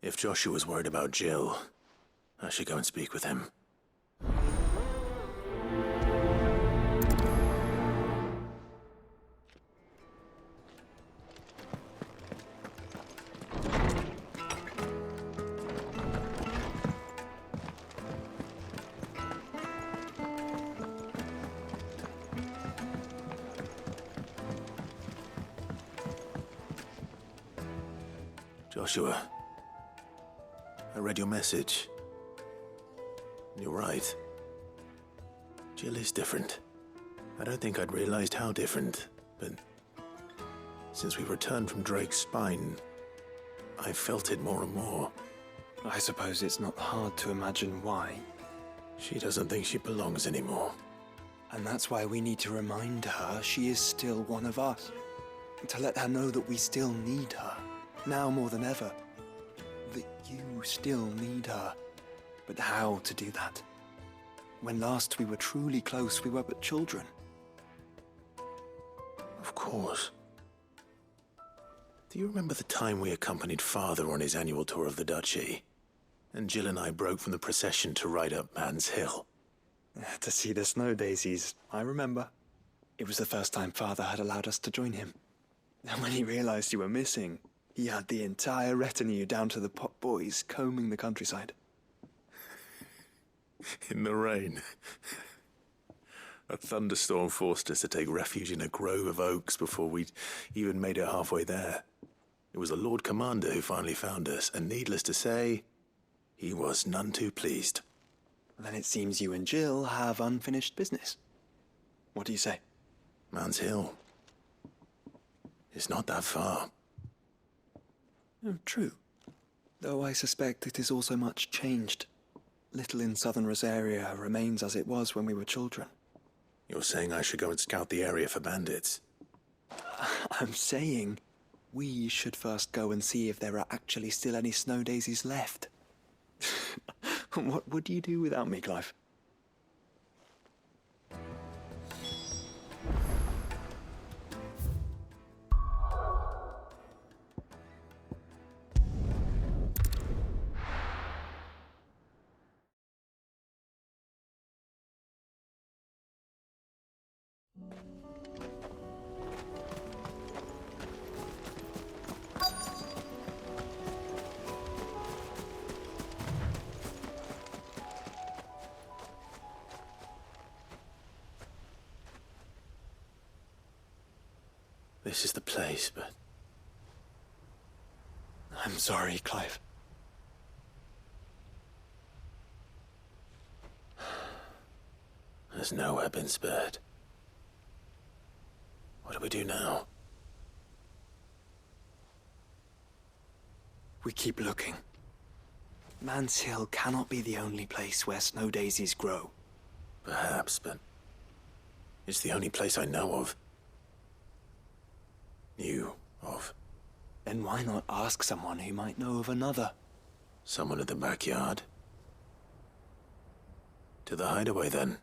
If Joshua's worried about Jill, I should go and speak with him. Joshua, I read your message. You're right. Jill is different. I don't think I'd realized how different, but since we returned from Drake's spine, I've felt it more and more. I suppose it's not hard to imagine why. She doesn't think she belongs anymore. And that's why we need to remind her she is still one of us. To let her know that we still need her. Now more than ever, that you still need her. But how to do that? When last we were truly close, we were but children. Of course. Do you remember the time we accompanied Father on his annual tour of the Duchy? And Jill and I broke from the procession to ride up Man's Hill. To see the snow daisies, I remember. It was the first time Father had allowed us to join him. And when he realized you were missing, he had the entire retinue down to the pot boys combing the countryside. In the rain. A thunderstorm forced us to take refuge in a grove of oaks before we'd even made it halfway there. It was the Lord Commander who finally found us, and needless to say, he was none too pleased. Then it seems you and Jill have unfinished business. What do you say? Man's Hill. It's not that far. Oh, true. Though I suspect it is also much changed. Little in southern Rosaria remains as it was when we were children. You're saying I should go and scout the area for bandits? I'm saying we should first go and see if there are actually still any snow daisies left. What would you do without me, Clive? This is the place, but... I'm sorry, Clive. There's nowhere been spared. What do we do now? We keep looking. Man's Hill cannot be the only place where snow daisies grow. Perhaps, but... it's the only place I know of. Knew of. Then why not ask someone who might know of another? Someone in the backyard? To the Hideaway, then.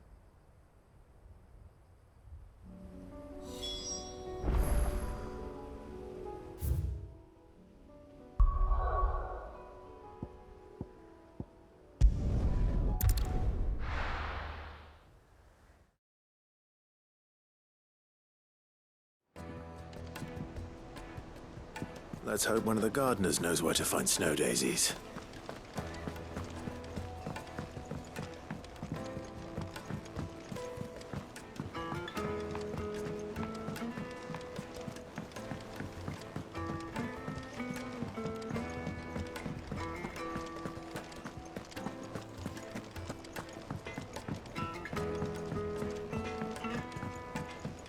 Let's hope one of the gardeners knows where to find snow daisies.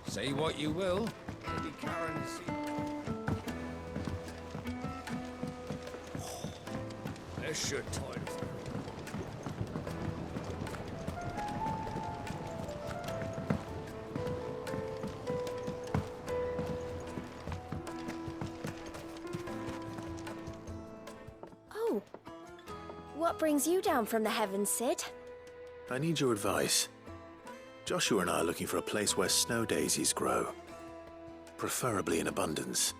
Say what you will, Lady Karen's... There's your toilet. Oh. What brings you down from the heavens, Sid? I need your advice. Joshua and I are looking for a place where snow daisies grow. Preferably in abundance.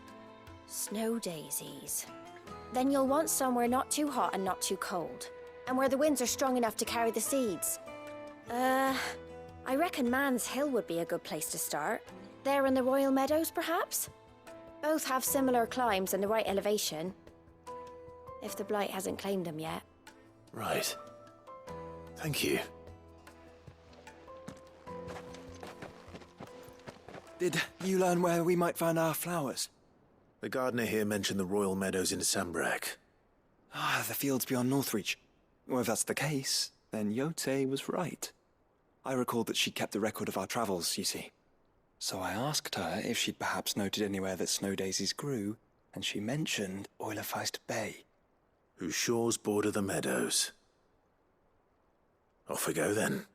Snow daisies. Then you'll want somewhere not too hot and not too cold. And where the winds are strong enough to carry the seeds. I reckon Man's Hill would be a good place to start. There in the Royal Meadows, perhaps? Both have similar climbs and the right elevation. If the Blight hasn't claimed them yet. Right. Thank you. Did you learn where we might find our flowers? The gardener here mentioned the Royal Meadows in Sambrak. Ah, the fields beyond Northreach. Well, if that's the case, then Yote was right. I recalled that she kept a record of our travels, you see. So I asked her if she'd perhaps noted anywhere that snow daisies grew, and she mentioned Oilefeist Bay. Whose shores border the meadows. Off we go then.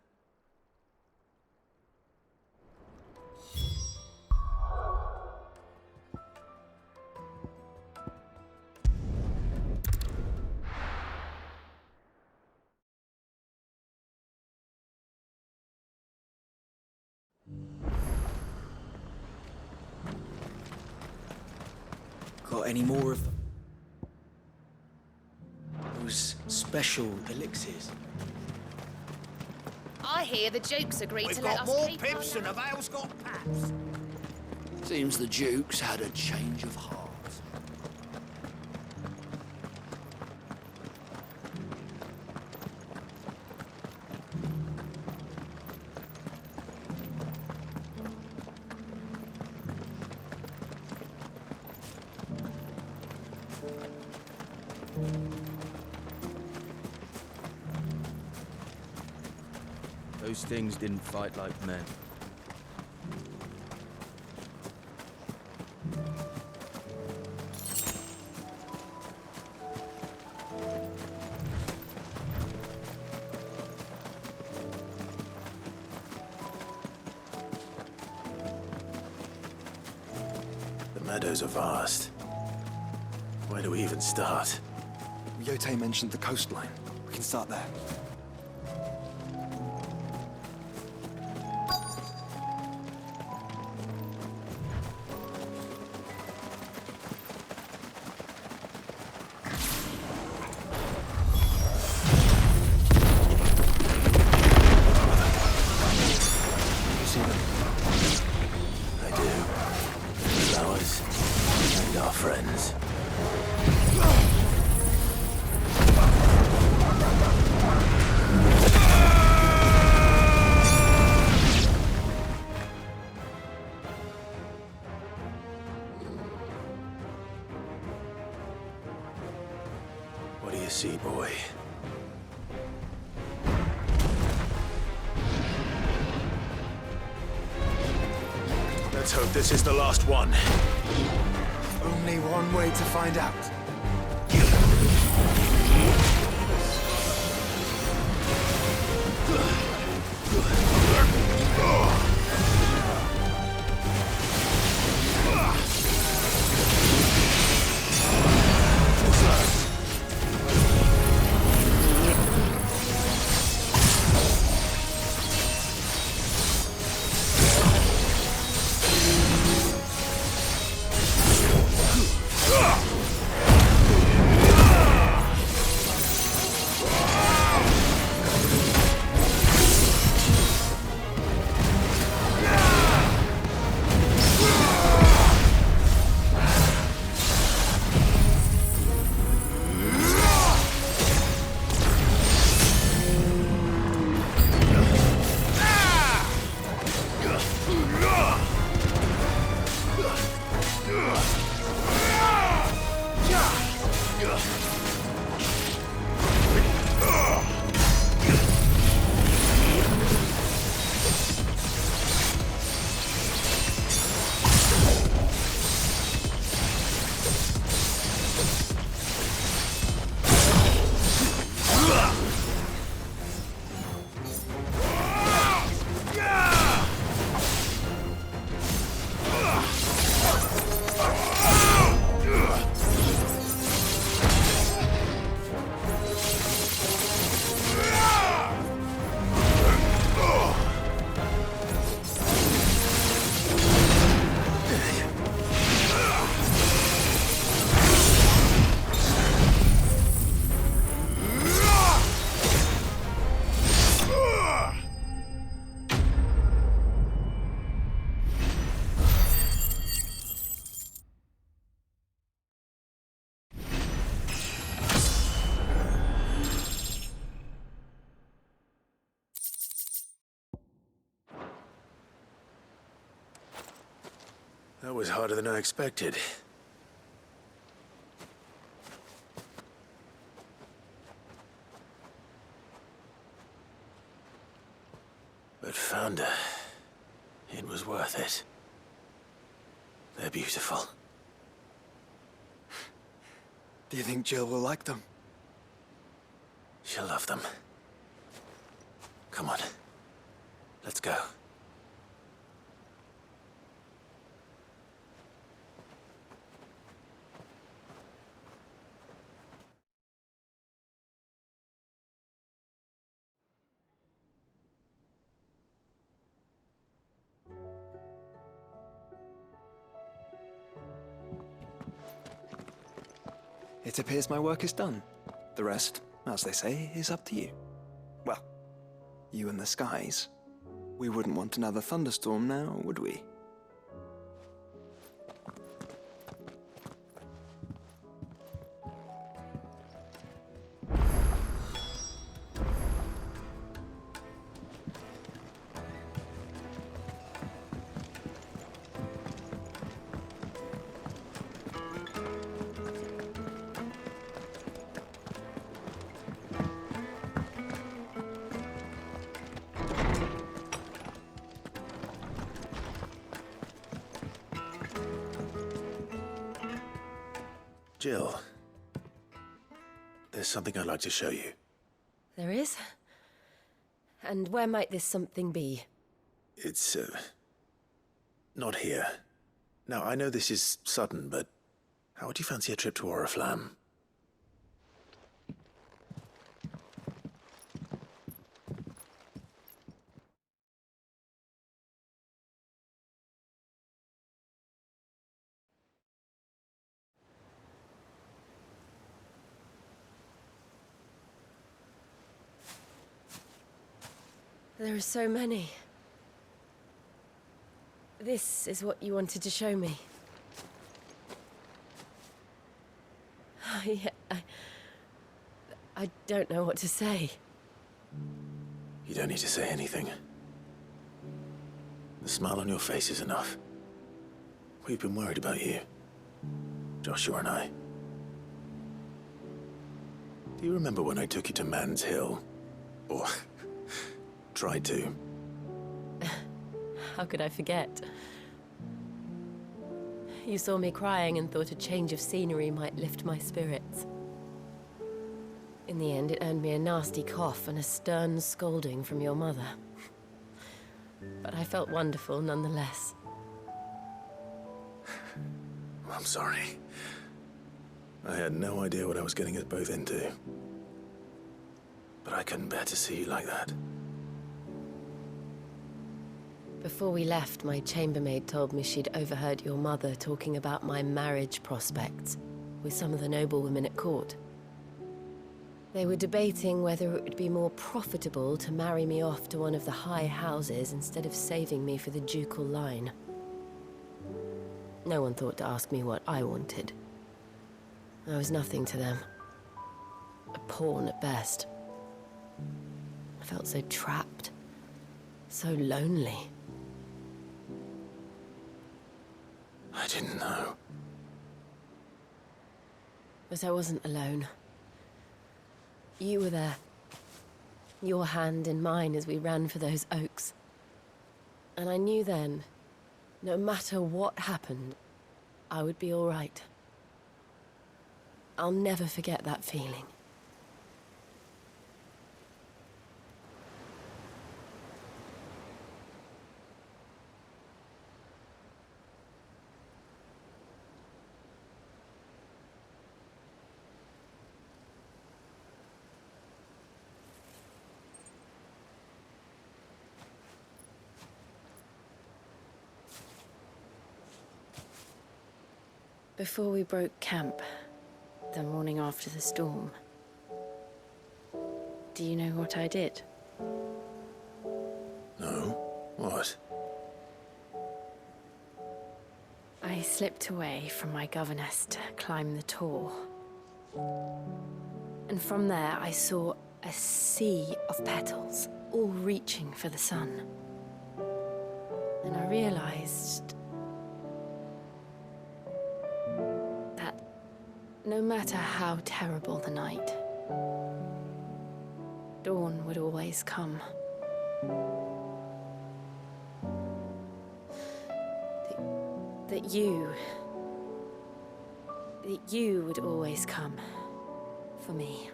Got any more of those special elixirs? I hear the Dukes agreed We've to let got us more keep pips our than a Vale's got paps. Seems the Duke's had a change of heart. Those things didn't fight like men. The meadows are vast. Where do we even start? Yote mentioned the coastline. We can start there. I do. Flowers and our friends. What do you see, boy? Let's hope this is the last one. Only one way to find out. That was harder than I expected. But found her. It was worth it. They're beautiful. Do you think Jill will like them? She'll love them. Come on. Let's go. It appears my work is done. The rest, as they say, is up to you. Well, you and the skies. We wouldn't want another thunderstorm now, would we? Jill, there's something I'd like to show you. There is? And where might this something be? It's, not here. Now, I know this is sudden, but how would you fancy a trip to Oriflamme? There are so many. This is what you wanted to show me. I don't know what to say. You don't need to say anything. The smile on your face is enough. We've been worried about you, Joshua and I. Do you remember when I took you to Man's Hill? Or tried to? How could I forget? You saw me crying and thought a change of scenery might lift my spirits. In the end, it earned me a nasty cough and a stern scolding from your mother. But I felt wonderful nonetheless. I'm sorry. I had no idea what I was getting us both into. But I couldn't bear to see you like that. Before we left, my chambermaid told me she'd overheard your mother talking about my marriage prospects with some of the noblewomen at court. They were debating whether it would be more profitable to marry me off to one of the high houses instead of saving me for the ducal line. No one thought to ask me what I wanted. I was nothing to them. A pawn at best. I felt so trapped, so lonely. I didn't know. But I wasn't alone. You were there. Your hand in mine as we ran for those oaks. And I knew then, no matter what happened, I would be all right. I'll never forget that feeling. Before we broke camp, the morning after the storm, do you know what I did? No? What? I slipped away from my governess to climb the tor. And from there I saw a sea of petals, all reaching for the sun. And I realized No matter how terrible the night, dawn would always come. That you would always come for me.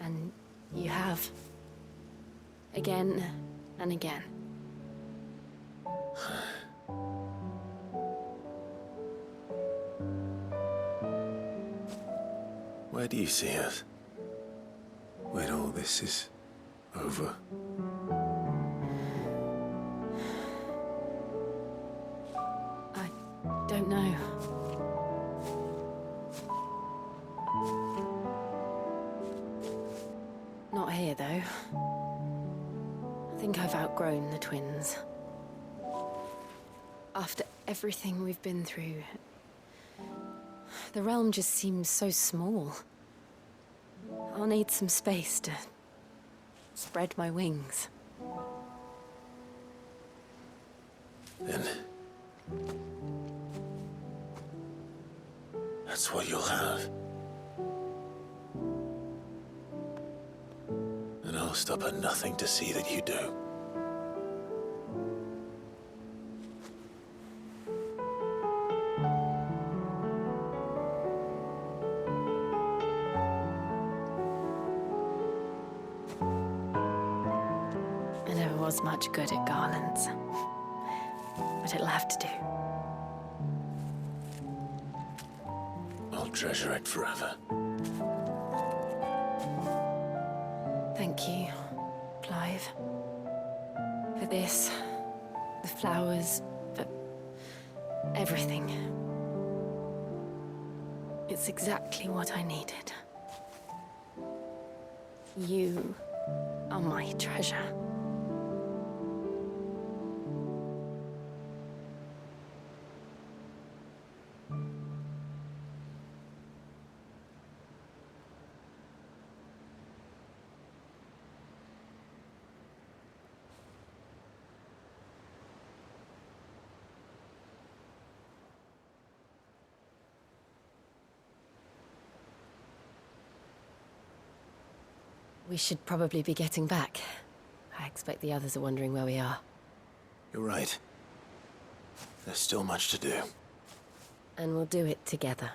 And you have. Again and again. Where do you see us? When all this is over? I don't know. Not here, though. I think I've outgrown the twins. After everything we've been through, the realm just seems so small. I'll need some space to spread my wings. Then... that's what you'll have. And I'll stop at nothing to see that you do. I never was much good at garlands, but it'll have to do. I'll treasure it forever. Thank you, Clive. For this, the flowers, for everything. It's exactly what I needed. You are my treasure. We should probably be getting back. I expect the others are wondering where we are. You're right. There's still much to do. And we'll do it together.